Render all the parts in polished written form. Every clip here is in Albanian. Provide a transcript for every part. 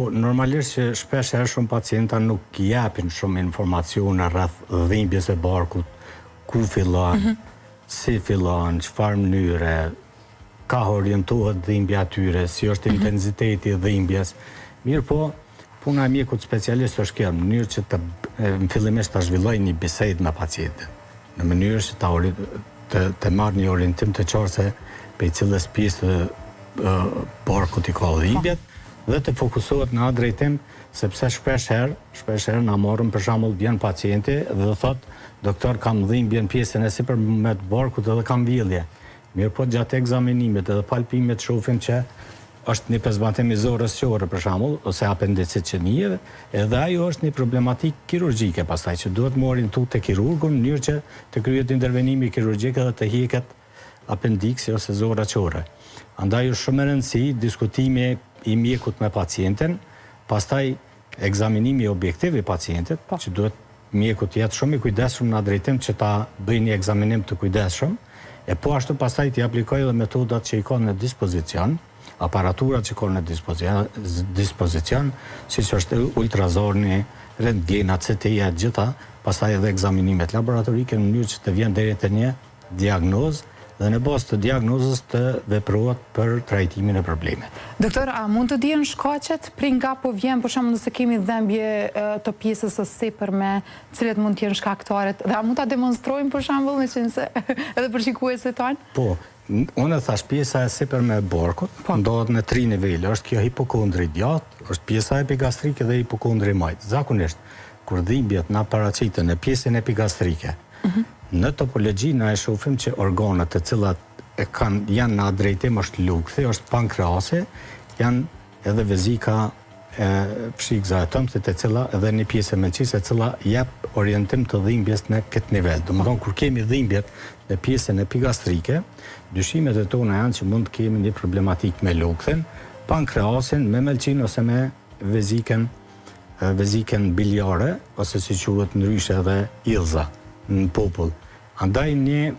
Normalisht që shpesh herë shumë pacienta nuk japin shumë informacione rreth dhimbjes së barkut, ku fillon, si fillon, çfarë mënyre, ka orientohet dhimbja atyre, si është intensiteti i dhimbjes. Mirë po, puna e mjekut specialist është kjo, në mënyrë që fillimisht ta zhvilloj një bisedë me pacientin, në mënyrë që të marrë një orientim të qartë se për cilës pjesë barkut i ka dhimbjet, dhe të fokusohet në atë drejtim, sepse shpesh herë na morën për shembull vjen pacienti dhe thot, doktor kam dhimbje në pjesën e sipërme të barkut edhe kam vjellje. Mirë po gjatë ekzaminimit edhe palpimit shohim që është një pezmantim i zorrës qore për shembull, ose apendicit që njëve, edhe ajo është një problematik kirurgjike pastaj që duhet më orientu te kirurgu në mënyrë që të kryhet intervenimi kirurgjik edhe të hiqet apendiksi ose zorra qore. Andaj është shumë e rëndësishme diskutimi i mjekut me pacientin, pastaj ekzaminimi objektiv i pacientit, që duhet mjekut jetë shumë i kujdesshëm në drejtim që ta bëjë një ekzaminim të kujdesshëm, e po ashtu pastaj t'i aplikojë edhe metodat që i ka në dispozicion, aparaturat që ka në dispozicion, siç është ultrazorni, rentgena, CT-ja, gjitha, pastaj edhe ekzaminimet laboratorike në mënyrë që të vjen deri te një diagnozë dhe në bazë të diagnozës të veprohet për trajtimin e problemit. Doktor, a mund të dihen shkaqet prej nga po vjen, për shembull nëse kemi dhimbje të pjesës së sipërme, cilat mund të jenë shkaktarët, dhe a mund ta demonstrojmë për shembull nëse edhe për shikuesit tanë? Po, unë thash pjesa e sipërme e barkut ndodhet në 3 nivele, është kjo hipokondri djathtë, është pjesa epigastrike dhe hipokondri majt. Zakonisht kur dhimbjet na paraqiten në pjesën epigastrike, në topologji na e shohim që organet të cilat janë në drejtim është lukthi, është pankreasi, janë edhe vezika e pshikza e tëmbëtit e cila edhe një pjesë e mençisë e cila jep orientim të dhimbjes në këtë nivel. Domethënë kur kemi dhimbjet në pjesën epigastrike, dyshimet e tona janë që mund të kemi një problematik me lukthin, pankreasin, me melçin ose me vezikën biliare ose si quhet ndryshe edhe illza në popull. Andaj një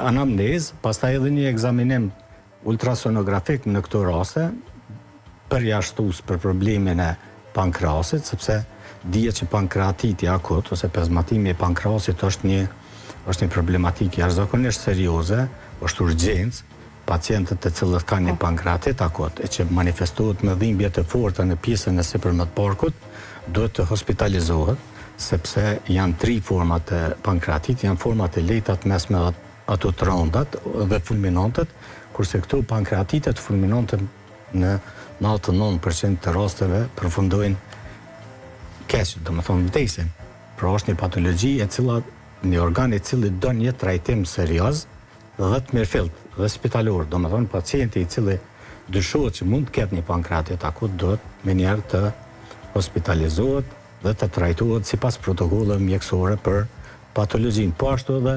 anamnezë, pastaj edhe një ekzaminim ultrasonografik në këto raste, përjashtues për problemin e pankreasit, sepse dihet që pankreatiti akut ose pezmatimi i pankreasit është një problematikë jashtëzakonisht serioze, është urgjencë, pacientët të cilët kanë një pankreatit akut e që manifestohet me dhimbje të forta në pjesën e sipërme të barkut, duhet të hospitalizohet, sepse janë 3 format e pankreatit, janë format e lehta, të mesme dhe ato të rëndat dhe fulminantet, kurse këto pankreatitet fulminante në 99% të rasteve përfundojnë keq, domethënë vdesin. Pra është një patologji e cila një organ i cili don një trajtim serioz dhe të mirëfillt dhe spitalor, domethënë pacienti i cili dyshohet që mund të ketë një pankreatit akut duhet menjëherë të hospitalizohet dhe të trajtohet sipas protokolleve mjekësore për patologjinë. Po ashtu edhe